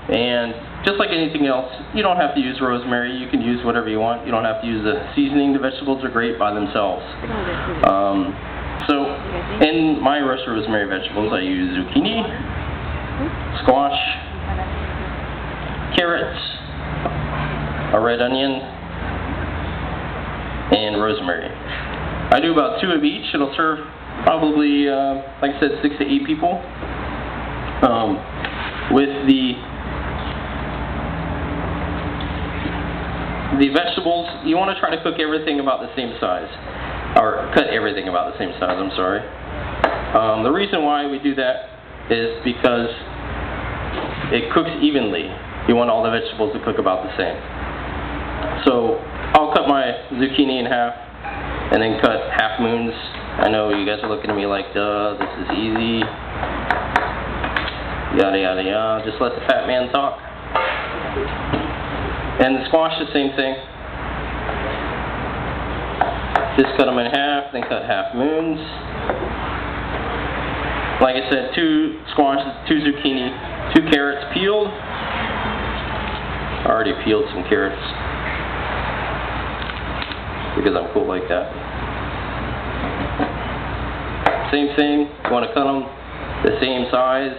And just like anything else, you don't have to use rosemary. You can use whatever you want. You don't have to use the seasoning. The vegetables are great by themselves. So in my roast rosemary vegetables, I use zucchini, squash, carrots, a red onion, and rosemary. I do about 2 of each. It'll serve probably, like I said, 6 to 8 people. With the vegetables, you want to try to cook everything about the same size, or cut everything about the same size, I'm sorry. The reason why we do that is because it cooks evenly. You want all the vegetables to cook about the same. So I'll cut my zucchini in half and then cut half moons. I know you guys are looking at me like, duh, this is easy. Yada yada yada. Just let the fat man talk. And the squash, the same thing. Just cut them in half, then cut half moons. Like I said, 2 squashes, 2 zucchini, 2 carrots peeled. I already peeled some carrots because I'm cool like that. Same thing, you want to cut them the same size,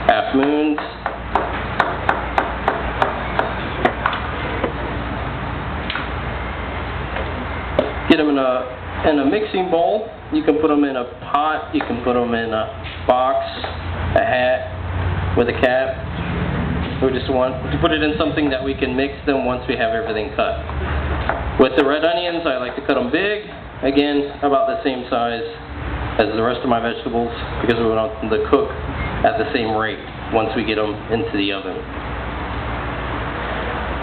half moons. Get them in a mixing bowl. You can put them in a pot, you can put them in a box, a hat with a cap. We just want to put it in something that we can mix them once we have everything cut. With the red onions, I like to cut them big. Again, about the same size as the rest of my vegetables because we want them to cook at the same rate once we get them into the oven.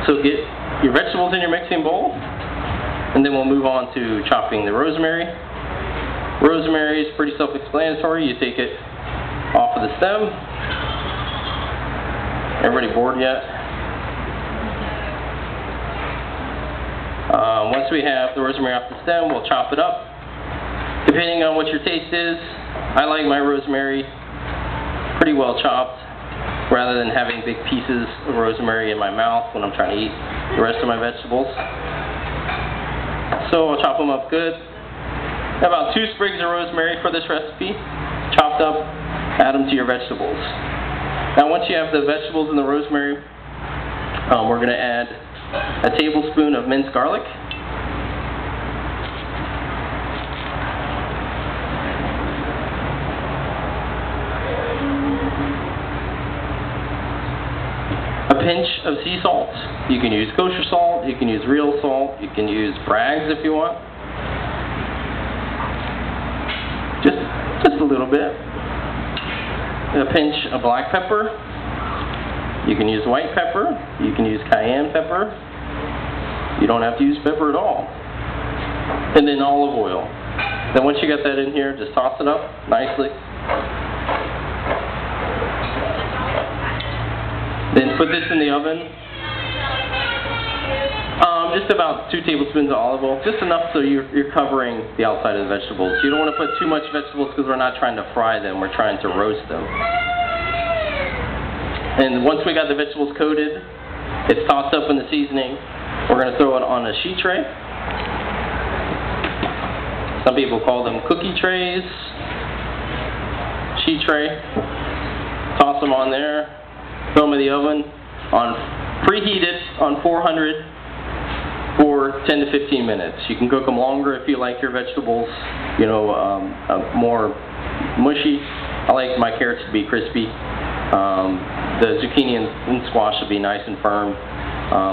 So get your vegetables in your mixing bowl, and then we'll move on to chopping the rosemary. Rosemary is pretty self-explanatory. You take it off of the stem. Everybody bored yet? Once we have the rosemary off the stem, we'll chop it up. Depending on what your taste is, I like my rosemary pretty well chopped rather than having big pieces of rosemary in my mouth when I'm trying to eat the rest of my vegetables. So I'll chop them up good. About 2 sprigs of rosemary for this recipe. Chopped up, add them to your vegetables. Now once you have the vegetables and the rosemary, we're going to add a tablespoon of minced garlic. A pinch of sea salt. You can use kosher salt, you can use real salt, you can use Bragg's if you want. Just a little bit. A pinch of black pepper. You can use white pepper. You can use cayenne pepper. You don't have to use pepper at all. And then olive oil. Then once you got that in here, just toss it up nicely. Then put this in the oven. Just about 2 tablespoons of olive oil, just enough so you're covering the outside of the vegetables. You don't want to put too much vegetables because we're not trying to fry them, we're trying to roast them. And once we got the vegetables coated, it's tossed up in the seasoning. We're going to throw it on a sheet tray. Some people call them cookie trays. Sheet tray. Toss them on there. Throw them in the oven. Preheat it on 400 for 10 to 15 minutes. You can cook them longer if you like your vegetables, you know, more mushy. I like my carrots to be crispy. The zucchini and squash should be nice and firm.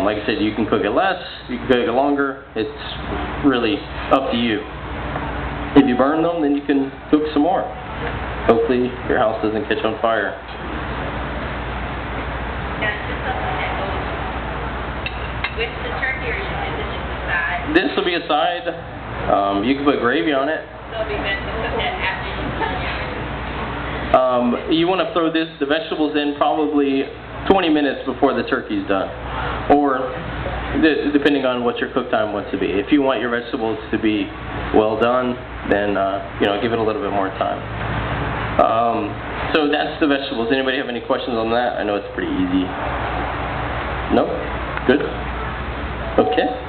Like I said, you can cook it less, you can cook it longer. It's really up to you. If you burn them, then you can cook some more. Hopefully your house doesn't catch on fire. With the turkey, or is it just a side? This will be a side. You can put gravy on it. So it'll be meant to cook that after you cook it? You want to throw the vegetables in probably 20 minutes before the turkey's done. Or depending on what your cook time wants to be. If you want your vegetables to be well done, then you know, give it a little bit more time. So that's the vegetables. Anybody have any questions on that? I know it's pretty easy. No? Good? Okay.